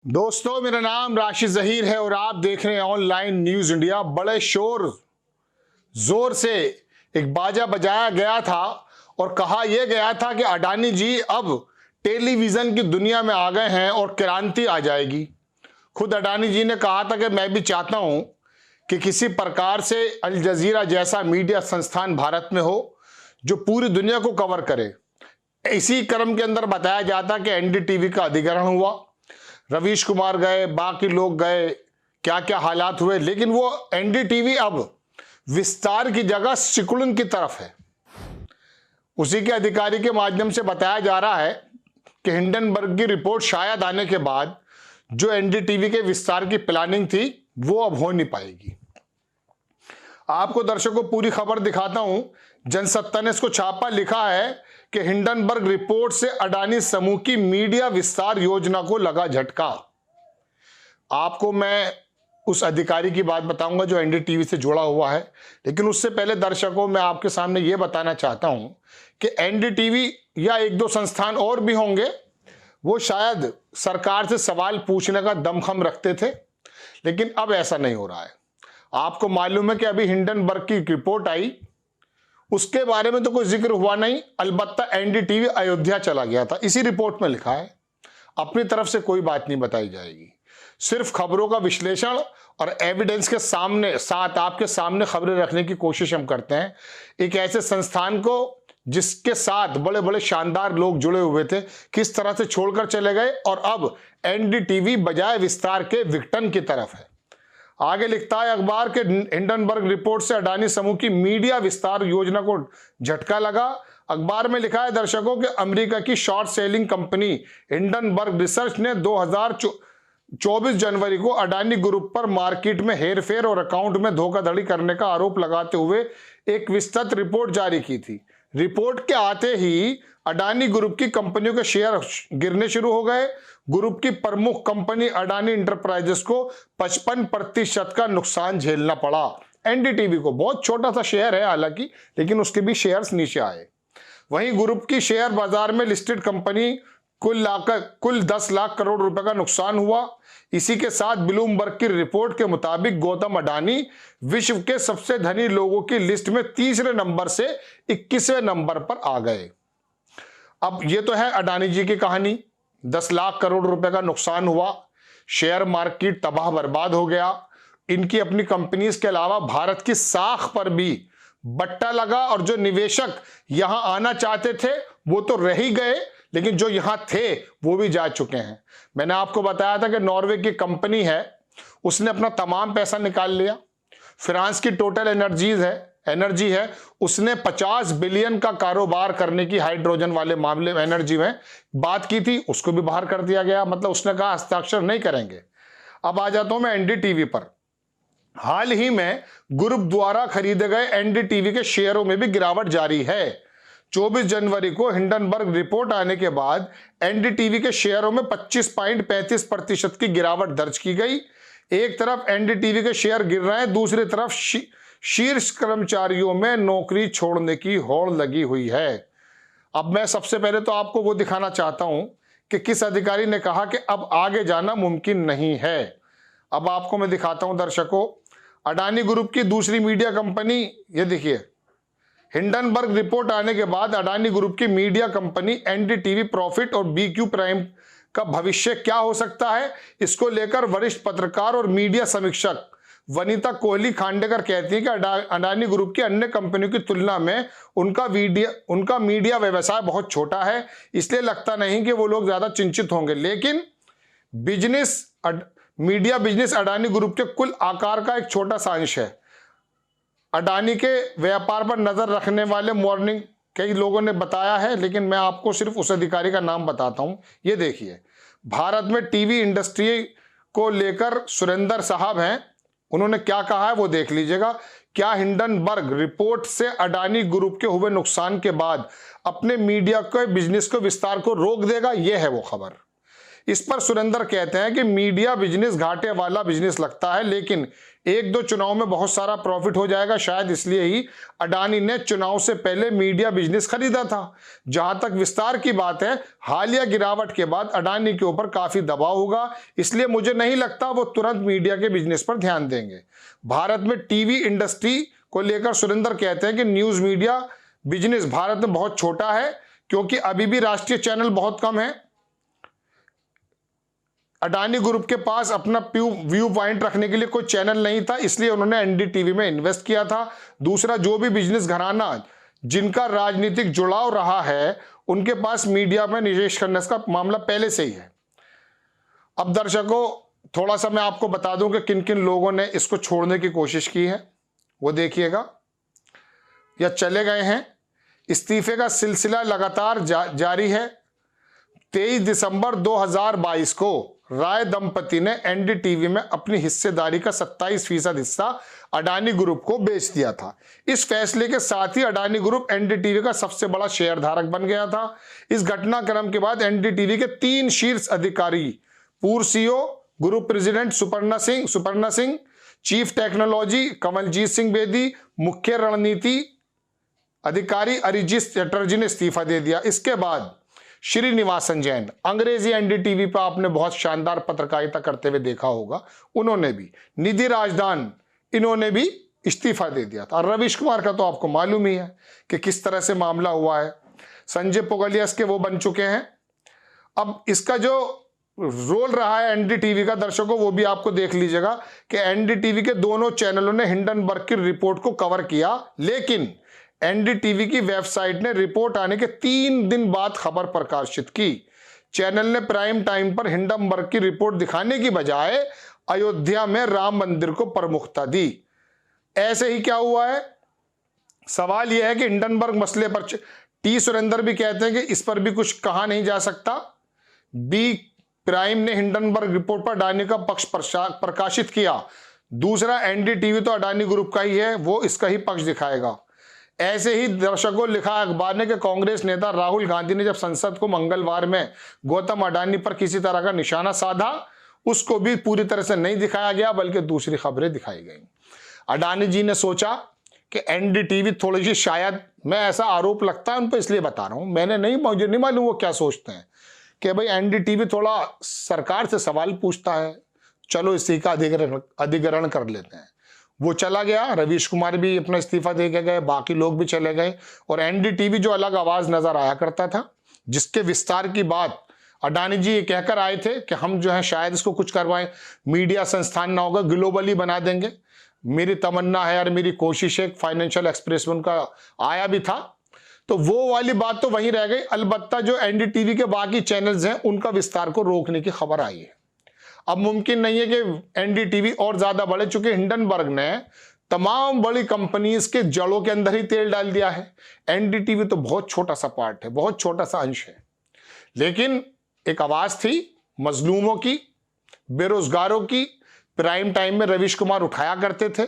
दोस्तों, मेरा नाम राशि जहीर है और आप देख रहे हैं ऑनलाइन न्यूज इंडिया। बड़े शोर जोर से एक बाजा बजाया गया था और कहा यह गया था कि अडानी जी अब टेलीविजन की दुनिया में आ गए हैं और क्रांति आ जाएगी। खुद अडानी जी ने कहा था कि मैं भी चाहता हूं कि किसी प्रकार से अल जजीरा जैसा मीडिया संस्थान भारत में हो जो पूरी दुनिया को कवर करे। इसी क्रम के अंदर बताया जाता कि एनडीटीवी का अधिग्रहण हुआ, रवीश कुमार गए, बाकी लोग गए, क्या क्या हालात हुए, लेकिन वो एनडीटीवी अब विस्तार की जगह सिकुड़न की तरफ है। उसी के अधिकारी के माध्यम से बताया जा रहा है कि हिंडनबर्ग की रिपोर्ट शायद आने के बाद जो एनडीटीवी के विस्तार की प्लानिंग थी वो अब हो नहीं पाएगी। आपको दर्शकों पूरी खबर दिखाता हूं। जनसत्ता ने इसको छापा लिखा है कि हिंडनबर्ग रिपोर्ट से अडानी समूह की मीडिया विस्तार योजना को लगा झटका। आपको मैं उस अधिकारी की बात बताऊंगा जो एनडीटीवी से जुड़ा हुआ है, लेकिन उससे पहले दर्शकों मैं आपके सामने यह बताना चाहता हूं कि एनडीटीवी या एक दो संस्थान और भी होंगे, वो शायद सरकार से सवाल पूछने का दमखम रखते थे, लेकिन अब ऐसा नहीं हो रहा है। आपको मालूम है कि अभी हिंडनबर्ग की रिपोर्ट आई, उसके बारे में तो कोई जिक्र हुआ नहीं, अलबत्ता एनडीटीवी अयोध्या चला गया था। इसी रिपोर्ट में लिखा है, अपनी तरफ से कोई बात नहीं बताई जाएगी। सिर्फ खबरों का विश्लेषण और एविडेंस के साथ आपके सामने खबरें रखने की कोशिश हम करते हैं। एक ऐसे संस्थान को जिसके साथ बड़े बड़े शानदार लोग जुड़े हुए थे, किस तरह से छोड़कर चले गए और अब एनडीटीवी बजाय विस्तार के विघटन की तरफ है। आगे लिखता है अखबार के हिंडनबर्ग रिपोर्ट से अडानी समूह की मीडिया विस्तार योजना को झटका लगा। अखबार में लिखा है दर्शकों कि अमेरिका की short selling company Hindenburg research ने 2024 जनवरी को अडानी ग्रुप पर मार्केट में हेरफेर और अकाउंट में धोखाधड़ी करने का आरोप लगाते हुए एक विस्तृत रिपोर्ट जारी की थी। रिपोर्ट के आते ही अडानी ग्रुप की कंपनियों के शेयर गिरने शुरू हो गए। ग्रुप की प्रमुख कंपनी अडानी इंटरप्राइजेस को 55% का नुकसान झेलना पड़ा। एनडीटीवी को बहुत छोटा सा शेयर है हालांकि, लेकिन उसके भी शेयर्स नीचे आए। वहीं ग्रुप की शेयर बाजार में लिस्टेड कंपनी कुल 10 लाख करोड़ रुपए का नुकसान हुआ। इसी के साथ ब्लूमबर्ग की रिपोर्ट के मुताबिक गौतम अडानी विश्व के सबसे धनी लोगों की लिस्ट में तीसरे नंबर से 21वें नंबर पर आ गए। अब ये तो है अडानी जी की कहानी। 10 लाख करोड़ रुपए का नुकसान हुआ, शेयर मार्केट तबाह बर्बाद हो गया। इनकी अपनी कंपनीज के अलावा भारत की साख पर भी बट्टा लगा और जो निवेशक यहां आना चाहते थे वो तो रह ही गए, लेकिन जो यहां थे वो भी जा चुके हैं। मैंने आपको बताया था कि नॉर्वे की कंपनी है, उसने अपना तमाम पैसा निकाल लिया। फ्रांस की टोटल एनर्जी है, उसने 50 बिलियन का कारोबार करने की हाइड्रोजन वाले मामले में एनर्जी में बात की थी, उसको भी बाहर कर दिया गया। मतलब उसने कहा हस्ताक्षर नहीं करेंगे। अब आ जाता हूं मैं एनडीटीवी पर। हाल ही में ग्रुप द्वारा खरीदे गए एनडीटीवी के शेयरों में भी गिरावट जारी है। 24 जनवरी को हिंडनबर्ग रिपोर्ट आने के बाद एनडीटीवी के शेयरों में 25.35% की गिरावट दर्ज की गई। एक तरफ एनडीटीवी के शेयर गिर रहे हैं, दूसरी तरफ शीर्ष कर्मचारियों में नौकरी छोड़ने की होड़ लगी हुई है। अब मैं सबसे पहले तो आपको वो दिखाना चाहता हूं कि किस अधिकारी ने कहा कि अब आगे जाना मुमकिन नहीं है। अब आपको मैं दिखाता हूं दर्शकों, अडानी ग्रुप की दूसरी मीडिया कंपनी, ये देखिए, हिंडनबर्ग रिपोर्ट आने के बाद अडानी ग्रुप की मीडिया कंपनी एनडीटीवी प्रॉफिट और बीक्यू प्राइम का भविष्य क्या हो सकता है, इसको लेकर वरिष्ठ पत्रकार और मीडिया समीक्षक वनिता कोहली खांडेकर कहती है कि अडानी ग्रुप की अन्य कंपनियों की तुलना में उनका मीडिया व्यवसाय बहुत छोटा है, इसलिए लगता नहीं कि वो लोग ज्यादा चिंतित होंगे। लेकिन मीडिया बिजनेस अडानी ग्रुप के कुल आकार का एक छोटा सा अंश है। अडानी के व्यापार पर नजर रखने वाले मॉर्निंग कई लोगों ने बताया है, लेकिन मैं आपको सिर्फ उस अधिकारी का नाम बताता हूं। ये देखिए, भारत में टीवी इंडस्ट्री को लेकर सुरेंद्र साहब हैं, उन्होंने क्या कहा है वो देख लीजिएगा। क्या हिंडनबर्ग रिपोर्ट से अडानी ग्रुप के हुए नुकसान के बाद अपने मीडिया के बिजनेस को विस्तार को रोक देगा, यह है वो खबर। इस पर सुरेंद्र कहते हैं कि मीडिया बिजनेस घाटे वाला बिजनेस लगता है, लेकिन एक दो चुनाव में बहुत सारा प्रॉफिट हो जाएगा, शायद इसलिए ही अडानी ने चुनाव से पहले मीडिया बिजनेस खरीदा था। जहां तक विस्तार की बात है, हालिया गिरावट के बाद अडानी के ऊपर काफी दबाव होगा, इसलिए मुझे नहीं लगता वो तुरंत मीडिया के बिजनेस पर ध्यान देंगे। भारत में टीवी इंडस्ट्री को लेकर सुरेंद्र कहते हैं कि न्यूज मीडिया बिजनेस भारत में बहुत छोटा है, क्योंकि अभी भी राष्ट्रीय चैनल बहुत कम है। अडानी ग्रुप के पास अपना व्यू पॉइंट रखने के लिए कोई चैनल नहीं था, इसलिए उन्होंने एनडीटीवी में इन्वेस्ट किया था। दूसरा, जो भी बिजनेस घराना जिनका राजनीतिक जुड़ाव रहा है, उनके पास मीडिया में निवेश करने का मामला पहले से ही है। अब दर्शकों, थोड़ा सा मैं आपको बता दूं कि किन किन लोगों ने इसको छोड़ने की कोशिश की है, वो देखिएगा, या चले गए हैं। इस्तीफे का सिलसिला लगातार जारी है। 23 दिसंबर 2022 को राय दंपति ने एनडीटीवी में अपनी हिस्सेदारी का 27% हिस्सा अडानी ग्रुप को बेच दिया था। इस फैसले के साथ ही अडानी ग्रुप एनडीटीवी का सबसे बड़ा शेयरधारक बन गया था। इस घटनाक्रम के बाद एनडीटीवी के 3 शीर्ष अधिकारी, पूर्व CEO group president Suparna Singh, chief technology Kamaljeet Singh Bedi, मुख्य रणनीति अधिकारी अरिजीत चटर्जी ने इस्तीफा दे दिया। इसके बाद श्रीनिवासन जैन, अंग्रेजी एनडीटीवी पर आपने बहुत शानदार पत्रकारिता करते हुए देखा होगा, उन्होंने भी, निधि राजदान, इन्होंने भी इस्तीफा दे दिया था। और रवीश कुमार का तो आपको मालूम ही है कि किस तरह से मामला हुआ है। संजय पुगलिया इसके वो बन चुके हैं। अब इसका जो रोल रहा है एनडीटीवी का, दर्शकों, वो भी आपको देख लीजिएगा कि एनडीटीवी के दोनों चैनलों ने हिंडनबर्ग की रिपोर्ट को कवर किया, लेकिन एनडीटीवी की वेबसाइट ने रिपोर्ट आने के 3 दिन बाद खबर प्रकाशित की। चैनल ने प्राइम टाइम पर हिंडनबर्ग की रिपोर्ट दिखाने की बजाय अयोध्या में राम मंदिर को प्रमुखता दी। ऐसे ही क्या हुआ है? सवाल यह है कि हिंडनबर्ग मसले पर टी सुरेंद्र भी कहते हैं कि इस पर भी कुछ कहा नहीं जा सकता। बी प्राइम ने हिंडनबर्ग रिपोर्ट पर अडानी का पक्ष प्रकाशित किया। दूसरा, एनडीटीवी तो अडानी ग्रुप का ही है, वो इसका ही पक्ष दिखाएगा। ऐसे ही दर्शकों, लिखा अखबार ने कि कांग्रेस नेता राहुल गांधी ने जब संसद को मंगलवार में गौतम अडानी पर किसी तरह का निशाना साधा, उसको भी पूरी तरह से नहीं दिखाया गया, बल्कि दूसरी खबरें दिखाई गई। अडानी जी ने सोचा कि एनडीटीवी थोड़ी सी, शायद, मैं ऐसा आरोप लगता है उन पर इसलिए बता रहा हूं, मुझे नहीं मालूम वो क्या सोचते हैं, कि भाई एनडीटीवी थोड़ा सरकार से सवाल पूछता है, चलो इसी का अधिग्रहण कर लेते हैं। वो चला गया, रवीश कुमार भी अपना इस्तीफा दे के गए, बाकी लोग भी चले गए, और एनडीटीवी जो अलग आवाज नजर आया करता था, जिसके विस्तार की बात अडानी जी ये कहकर आए थे कि हम जो है शायद इसको कुछ करवाएं, मीडिया संस्थान ना होगा, ग्लोबली बना देंगे। मेरी तमन्ना है और मेरी कोशिश है, फाइनेंशियल एक्सप्रेस में उनका आया भी था, तो वो वाली बात तो वहीं रह गई। अलबत्ता जो एनडीटीवी के बाकी चैनल्स हैं, उनका विस्तार को रोकने की खबर आई है। अब मुमकिन नहीं है कि एनडीटीवी और ज्यादा बढ़े, चूंकि हिंडनबर्ग ने तमाम बड़ी कंपनीज के जड़ों के अंदर ही तेल डाल दिया है। एनडीटीवी तो बहुत छोटा सा पार्ट है, बहुत छोटा सा अंश है, लेकिन एक आवाज थी मजलूमों की, बेरोजगारों की। प्राइम टाइम में रवीश कुमार उठाया करते थे,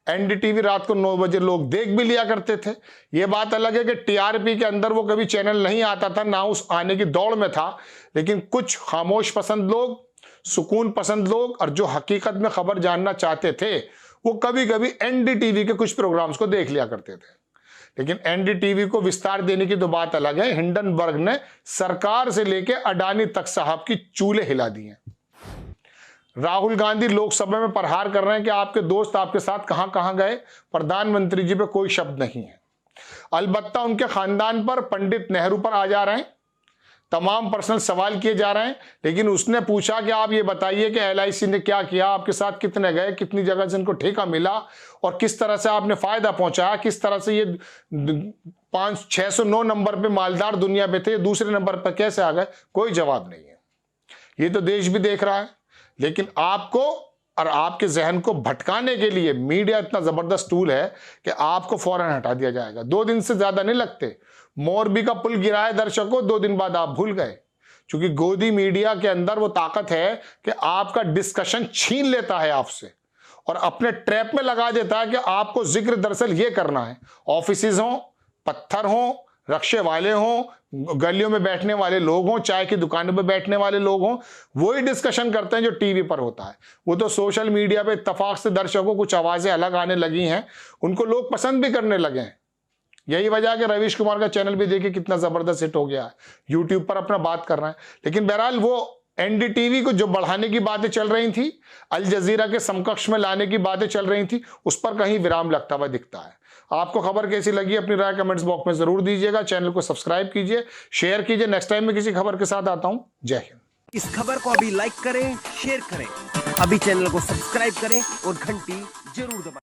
एनडीटीवी रात को 9 बजे लोग देख भी लिया करते थे। यह बात अलग है कि टीआरपी के अंदर वो कभी चैनल नहीं आता था, ना उस आने की दौड़ में था, लेकिन कुछ खामोश पसंद लोग, सुकून पसंद लोग, और जो हकीकत में खबर जानना चाहते थे, वो कभी कभी एनडीटीवी के कुछ प्रोग्राम्स को देख लिया करते थे। लेकिन एनडीटीवी को विस्तार देने की तो बात अलग है। हिंडनबर्ग ने सरकार से लेकर अडानी तक साहब की चूल्हे हिला दी हैं। राहुल गांधी लोकसभा में प्रहार कर रहे हैं कि आपके दोस्त आपके साथ कहां कहां गए, प्रधानमंत्री जी पे कोई शब्द नहीं है। अलबत्ता उनके खानदान पर, पंडित नेहरू पर आ जा रहे हैं, तमाम पर्सनल सवाल किए जा रहे हैं। लेकिन उसने पूछा कि आप ये बताइए कि एलआईसी ने क्या किया, आपके साथ कितने गए, कितनी जगह से इनको ठेका मिला, और किस तरह से आपने फायदा पहुंचाया, किस तरह से ये 609 नंबर पे मालदार दुनिया में थे, दूसरे नंबर पर कैसे आ गए? कोई जवाब नहीं है। ये तो देश भी देख रहा है। लेकिन आपको और आपके जहन को भटकाने के लिए मीडिया इतना जबरदस्त टूल है कि आपको फौरन हटा दिया जाएगा। 2 दिन से ज्यादा नहीं लगते। मोरबी का पुल गिरा है दर्शकों, 2 दिन बाद आप भूल गए, क्योंकि गोदी मीडिया के अंदर वो ताकत है कि आपका डिस्कशन छीन लेता है आपसे और अपने ट्रैप में लगा देता है कि आपको जिक्र दरअसल ये करना है। ऑफिसेज हो, पत्थर हो, रक्षे वाले हों, गलियों में बैठने वाले लोग हों, चाय की दुकानों पे बैठने वाले लोग हों, वही डिस्कशन करते हैं जो टीवी पर होता है। वो तो सोशल मीडिया पे इत्तेफाक से दर्शकों कुछ आवाज़ें अलग आने लगी हैं, उनको लोग पसंद भी करने लगे हैं। यही वजह है कि रवीश कुमार का चैनल भी देखिए कितना ज़बरदस्त हिट हो गया है, यूट्यूब पर अपना बात कर रहे हैं। लेकिन बहरहाल वो एनडीटीवी को जो बढ़ाने की बातें चल रही थी, अल जजीरा के समकक्ष में लाने की बातें चल रही थी, उस पर कहीं विराम लगता हुआ दिखता है। आपको खबर कैसी लगी, अपनी राय कमेंट्स बॉक्स में जरूर दीजिएगा। चैनल को सब्सक्राइब कीजिए, शेयर कीजिए। नेक्स्ट टाइम में किसी खबर के साथ आता हूं। जय हिंद। इस खबर को अभी लाइक करें, शेयर करें, अभी चैनल को सब्सक्राइब करें और घंटी जरूर दबाएं।